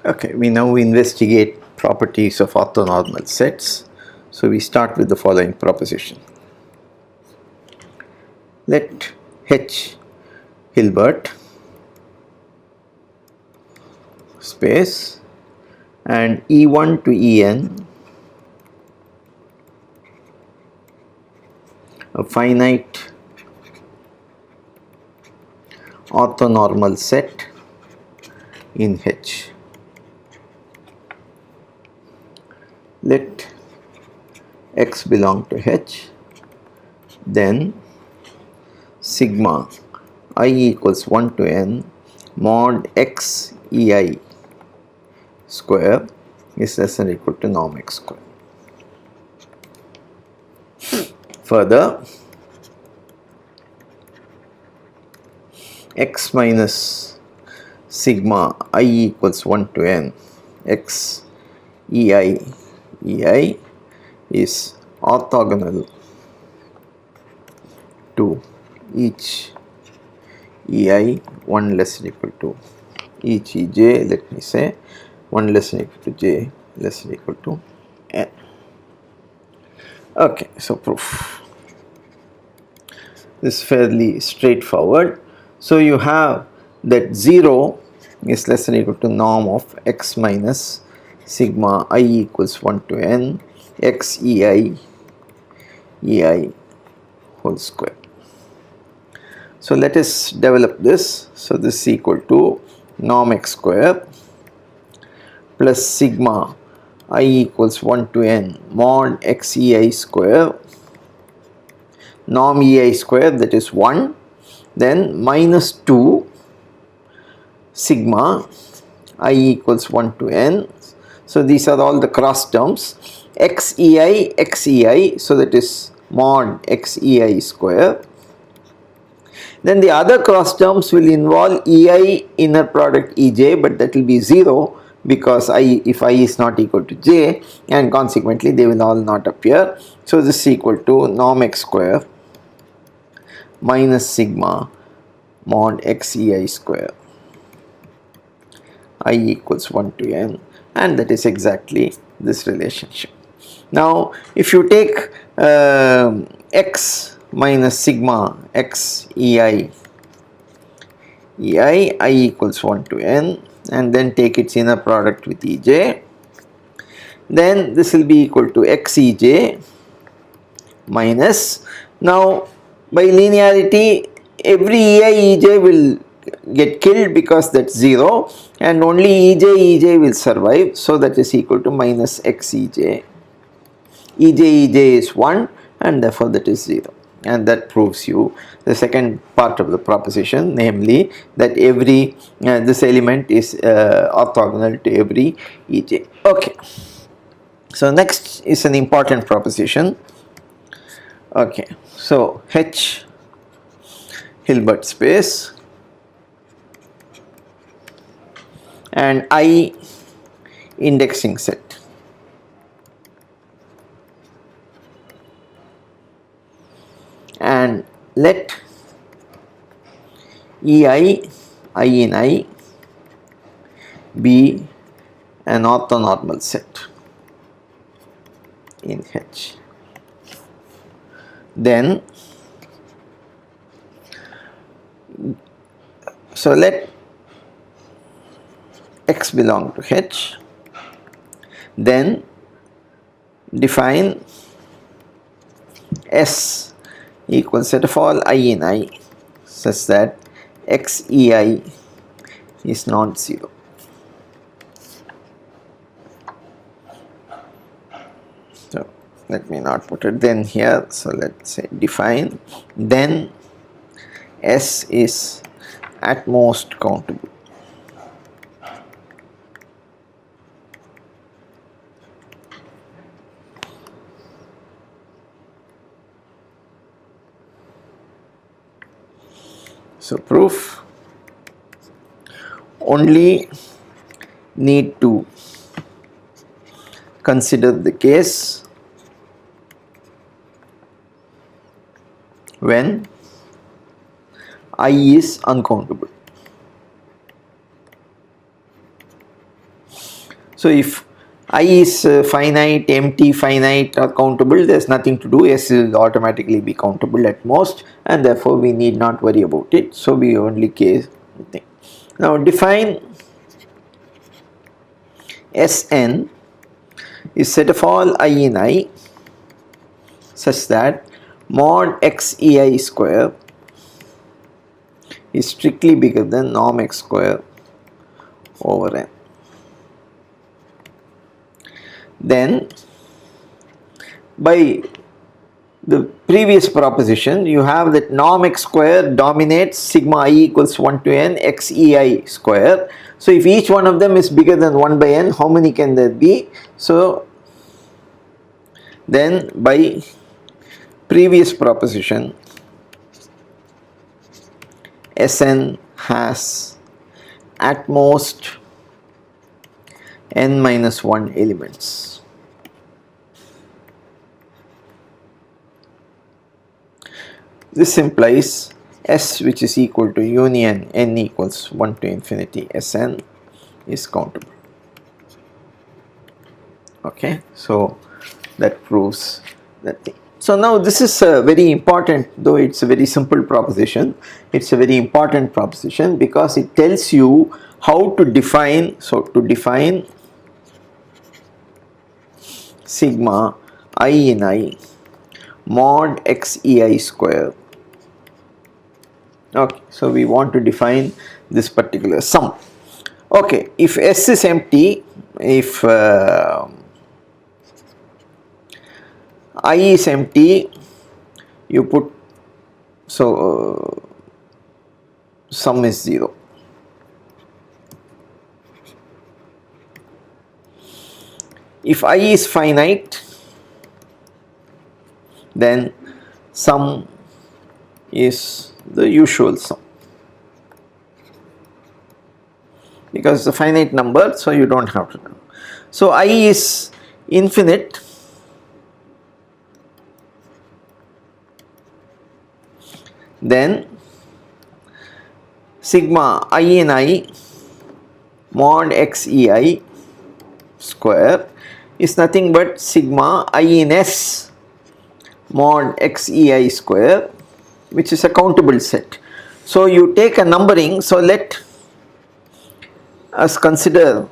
Okay, we now investigate properties of orthonormal sets. So we start with the following proposition. Let H Hilbert space and E1 to En a finite orthonormal set in H. Let X belong to H, then sigma I equals 1 to n mod x ei square is less than or equal to norm x square. Further, x minus sigma I equals 1 to n x ei is orthogonal to each ei 1 less than or equal to each ej, let me say 1 less than or equal to j less than or equal to n. Okay, so proof. This is fairly straightforward. So you have that 0 is less than or equal to norm of x minus sigma I equals 1 to n x ei whole square. So let us develop this. So this is equal to norm x square plus sigma I equals 1 to n mod x ei square, norm ei square, that is 1, then minus 2 sigma I equals 1 to n. So these are all the cross terms, x ei, so that is mod x ei square. Then the other cross terms will involve ei inner product ej, but that will be 0 because if I is not equal to j, and consequently they will all not appear. So this is equal to norm x square minus sigma mod x ei square I equals 1 to n, and that is exactly this relationship. Now if you take x minus sigma x ei I equals 1 to n and then take its inner product with ej, then this will be equal to x ej minus, now by linearity every ei ej will get killed because that's 0 and only ej will survive, so that is equal to minus x ej is 1 and therefore that is 0, and that proves you the second part of the proposition, namely that every this element is orthogonal to every ej. Okay, so next is an important proposition. Okay, so H Hilbert space and I indexing set. And let ei I in I be an orthonormal set in H. Then so let x belong to H, then define S equals set of all I in I such that x ei is not 0. So let me not put it then here, so let's say define, then S is at most countable. So proof, only need to consider the case when I is uncountable. So if I is finite, empty, finite or countable, there is nothing to do. S will automatically be countable at most, and therefore we need not worry about it. So we only case thing. Now define Sn is set of all I in I such that mod xei square is strictly bigger than norm x square over n. Then by the previous proposition, you have that norm x square dominates sigma I equals 1 to n xei square. So if each one of them is bigger than 1 by n, how many can there be? So then by previous proposition, Sn has at most n minus 1 elements. This implies S, which is equal to union n equals 1 to infinity Sn, is countable. Okay, so that proves that thing. So now this is very important, though it's a very simple proposition, it's a very important proposition because it tells you how to define. So to define sigma I in I mod xei square. Okay, so we want to define this particular sum. Okay, if S is empty, if I is empty, you put, so sum is 0. If I is finite, then sum is the usual sum because it's a finite number, so you don't have to know. So I is infinite, then sigma I in I mod xei square is nothing but sigma I in S mod xei square, which is a countable set. So you take a numbering, so let us consider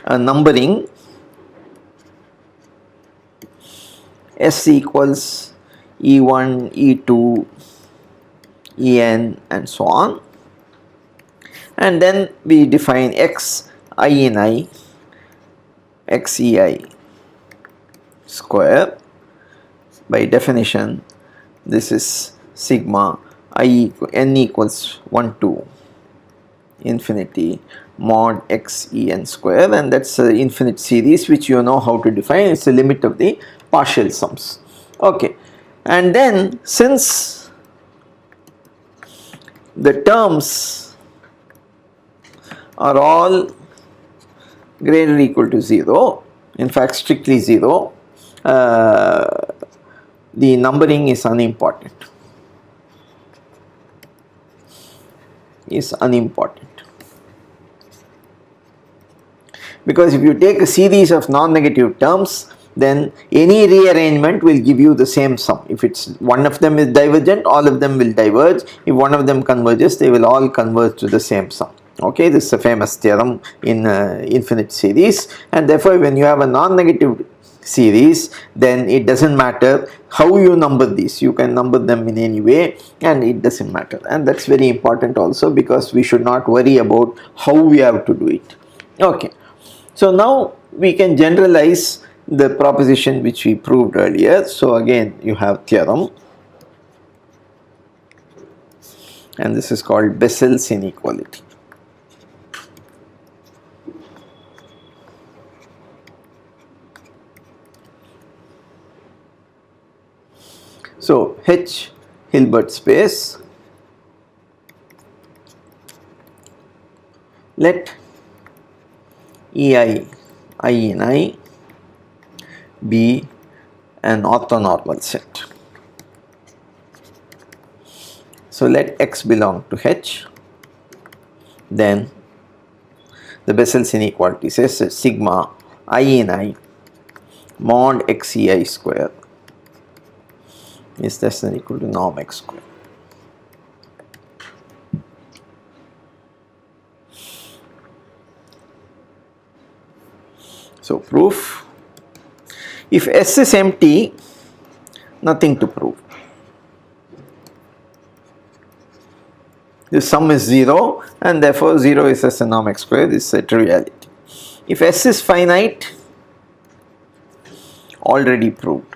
a numbering S equals E1, E2, En and so on, and then we define x I in I xei square. By definition, this is sigma n equals 1 to infinity mod xen square, and that's an infinite series which you know how to define. It's the limit of the partial sums. Okay, and then since the terms are all greater or equal to 0, in fact strictly 0, the numbering is unimportant. Because if you take a series of non-negative terms, then any rearrangement will give you the same sum. If it's one of them is divergent, all of them will diverge. If one of them converges, they will all converge to the same sum. Okay, this is a famous theorem in infinite series, and therefore when you have a non-negative series, then it doesn't matter how you number these, you can number them in any way and it doesn't matter. And that's very important also, because we should not worry about how we have to do it. Okay, so now we can generalize the proposition which we proved earlier. So again you have theorem, and this is called Bessel's inequality. So H Hilbert space, let ei I in I be an orthonormal set. So let X belong to H, then the Bessel's inequality says that sigma I in I mod xei square is less than or equal to norm x square. So proof, if S is empty, nothing to prove. The sum is 0 and therefore 0 is less than norm x square. This is a triviality. If S is finite, already proved.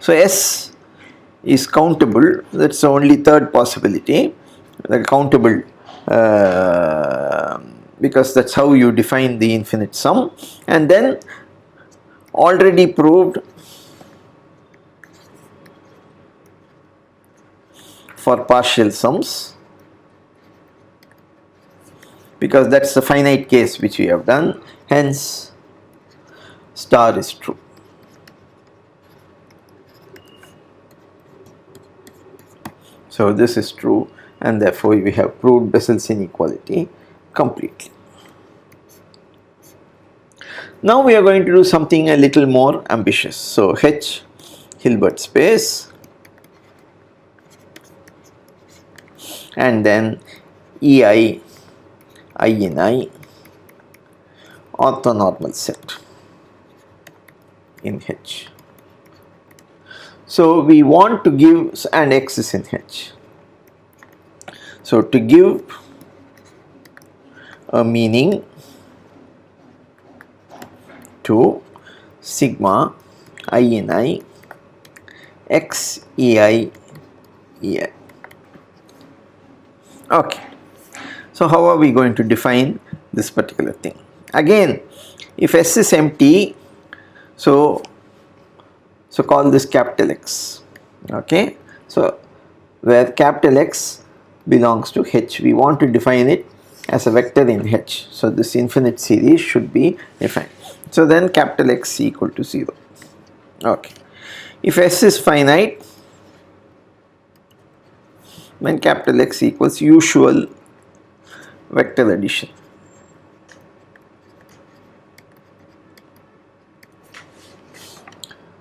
So S is countable, that is the only third possibility, the countable, because that is how you define the infinite sum, and then already proved for partial sums, because that is the finite case which we have done, hence star is true. So this is true and therefore we have proved Bessel's inequality completely. Now we are going to do something a little more ambitious. So H Hilbert space and then EI I in I orthonormal set in H. So we want to give, and X is in H. So to give a meaning to sigma I in I X EI EI. Okay. So how are we going to define this particular thing? Again, if S is empty, so call this capital X. Okay. So where capital X belongs to H, we want to define it as a vector in H. So this infinite series should be defined. So then capital X equal to 0. Okay. If S is finite, then capital X equals usual vector addition.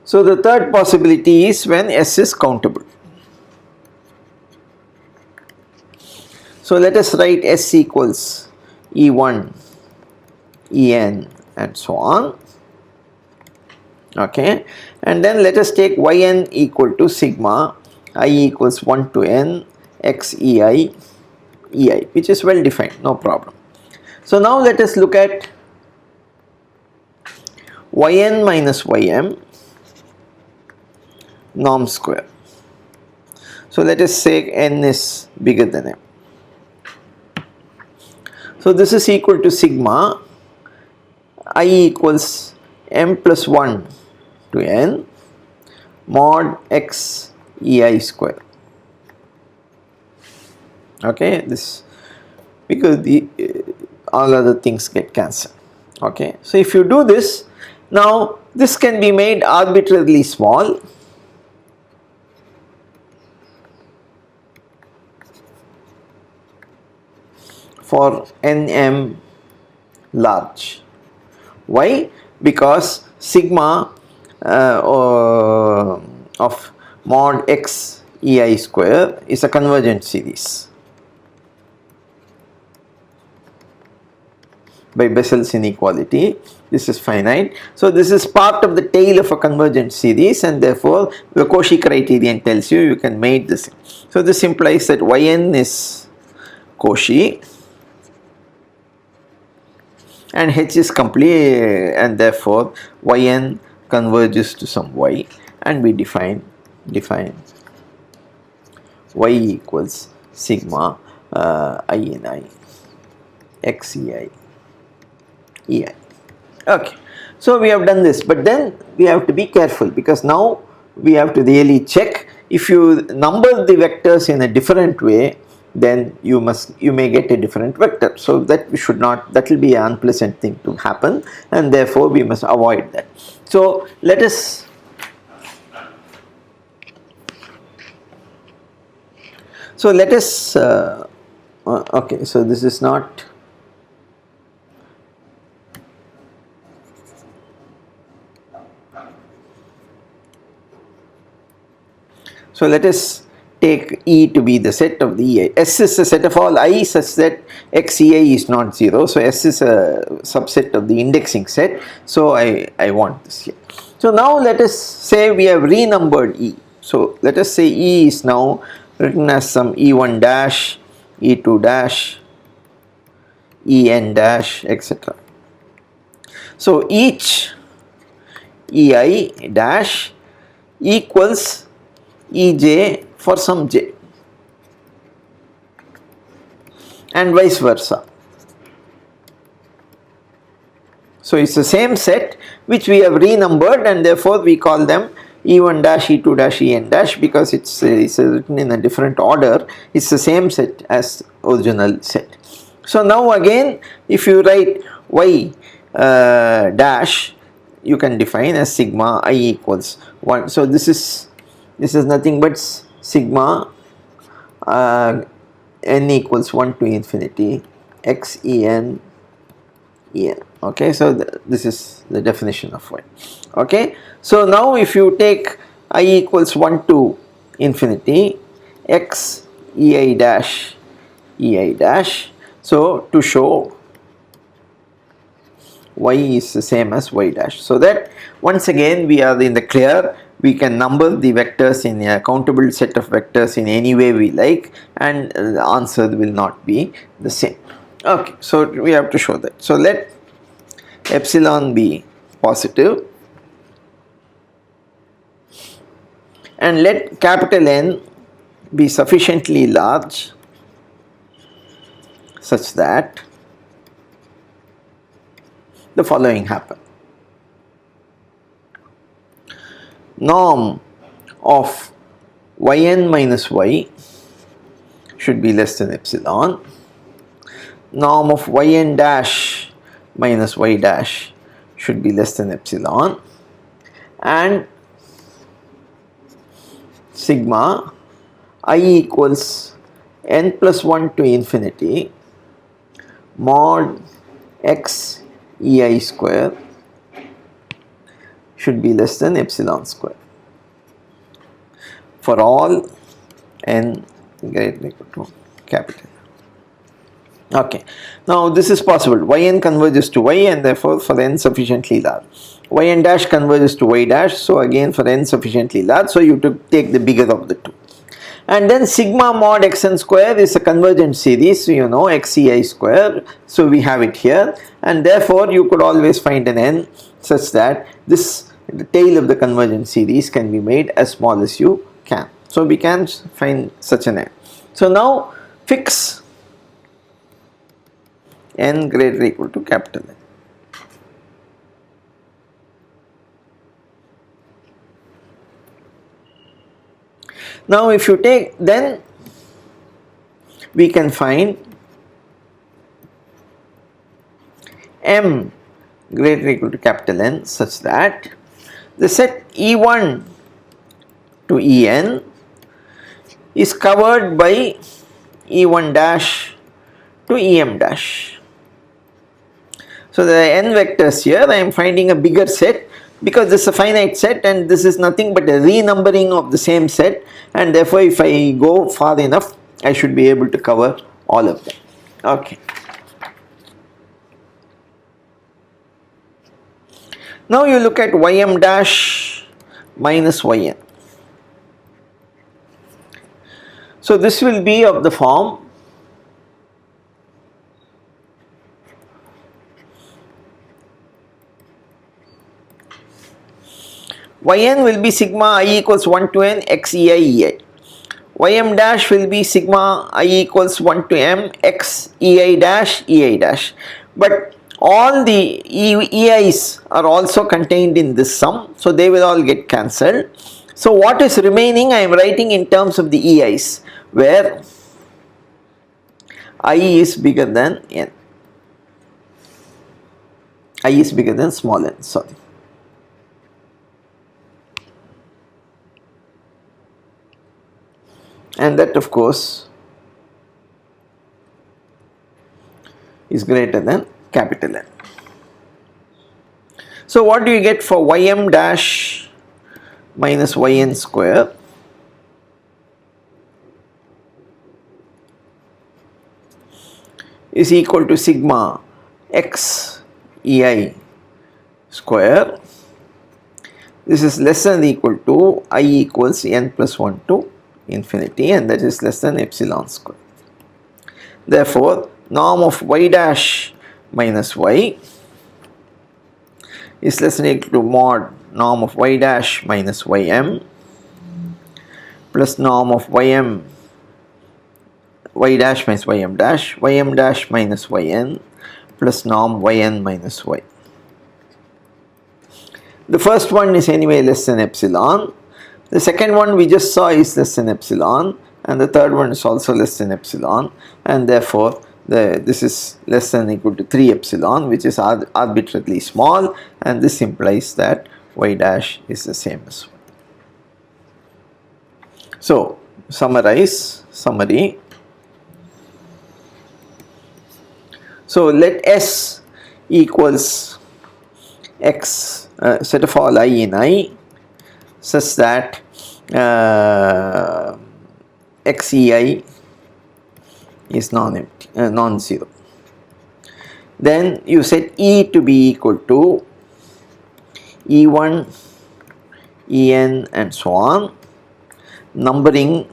So the third possibility is when S is countable. So let us write S equals E1, En and so on. Okay, and then let us take Yn equal to sigma I equals 1 to n xei ei, which is well defined, no problem. So now let us look at Yn minus Ym norm square. So let us say n is bigger than m. So this is equal to sigma I equals m plus 1 to n mod x ei square. Okay, this because the all other things get cancelled. Okay, so if you do this, now this can be made arbitrarily small. For nm large. Why? Because sigma of mod x ei square is a convergent series by Bessel's inequality. This is finite. So this is part of the tail of a convergent series, and therefore the Cauchy criterion tells you you can make this. So this implies that Yn is Cauchy and H is complete, and therefore Yn converges to some y, and we define y equals sigma I in I xei ei. Okay, so we have done this, but then we have to be careful, because now we have to really check. If you number the vectors in a different way, then you may get a different vector. So that we should not, that will be an unpleasant thing to happen, and therefore we must avoid that. So let us So let us okay, so this is not, so let us take E to be the set of the EI. S is a set of all I such that XEI is not 0. So S is a subset of the indexing set. So I want this here. So now let us say we have renumbered E. So let us say E is now written as some E1 dash, E2 dash, En dash, etc. So each Ei dash equals Ej for some j, and vice versa. So it's the same set which we have renumbered, and therefore we call them E1 dash, E2 dash, En dash, because it's written in a different order. It's the same set as original set. So now again, if you write y dash, you can define as sigma I equals 1. So this is nothing but sigma n equals 1 to infinity x en en. Okay, so this is the definition of y. Okay, so now if you take I equals 1 to infinity x ei dash, so to show y is the same as y dash, so that once again we are in the clear. We can number the vectors in a countable set of vectors in any way we like, and the answer will not be the same. Okay, so we have to show that. So let epsilon be positive and let capital N be sufficiently large such that the following happen. Norm of yn minus y should be less than epsilon. Norm of yn dash minus y dash should be less than epsilon, and sigma I equals n plus 1 to infinity mod x ei square should be less than epsilon square for all n greater than equal to capital. Okay, now this is possible. Yn converges to y, and therefore for n sufficiently large. Yn dash converges to y dash, so again for n sufficiently large, so you take the bigger of the two. And then sigma mod xn square is a convergent series, so you know xei square, so we have it here, and therefore you could always find an n such that the tail of the convergent series can be made as small as you can. So we can find such an n. So now fix n greater or equal to capital N. Now if you take, then we can find m greater or equal to capital N such that the set E1 to En is covered by E1 dash to Em dash. So the n vectors here, I am finding a bigger set because this is a finite set and this is nothing but a renumbering of the same set, and therefore if I go far enough I should be able to cover all of them. Okay. Now you look at ym dash minus yn. So this will be of the form yn will be sigma I equals 1 to n x ei. Ym dash will be sigma I equals 1 to m x ei dash. But all the ei's are also contained in this sum, so they will all get cancelled. So what is remaining I am writing in terms of the ei's, where I is bigger than n. I is bigger than small n, sorry. And that of course is greater than capital N. So what do you get for ym dash minus yn square? Is equal to sigma x ei square. This is less than or equal to I equals n plus 1 to infinity, and that is less than epsilon square. Therefore, norm of y dash minus y is less than or equal to mod norm of y dash minus ym plus norm of ym y dash minus ym dash minus yn plus norm yn minus y. The first one is anyway less than epsilon. The second one we just saw is less than epsilon, and the third one is also less than epsilon, and therefore this is less than or equal to 3 epsilon, which is arbitrarily small, and this implies that y dash is the same as 1. So summary. So let S equals x set of all I in I such that xei is non-zero. Then you set E to be equal to E1, En and so on, numbering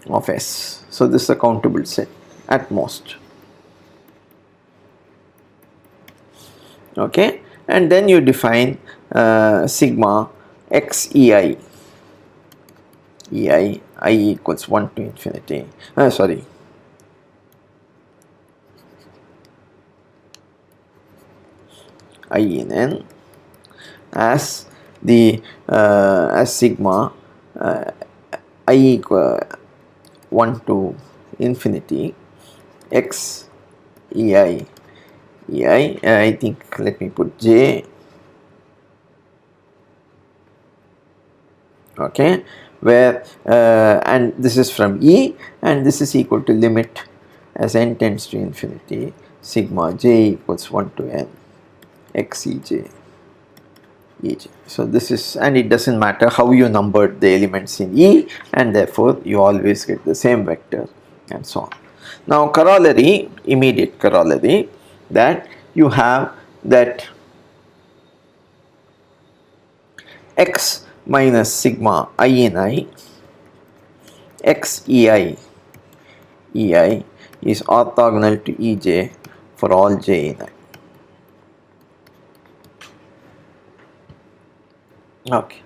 of S. So this is a countable set at most. Okay, and then you define sigma xei, I equals 1 to infinity, I in n as the as sigma I equal 1 to infinity x ei. I think let me put j, okay, where and this is from E, and this is equal to limit as n tends to infinity sigma j equals 1 to n xej ej. So this is, and it doesn't matter how you numbered the elements in E, and therefore you always get the same vector and so on. Now corollary, immediate corollary, that you have that x minus sigma I in I x ei is orthogonal to ej for all j in I. Okay.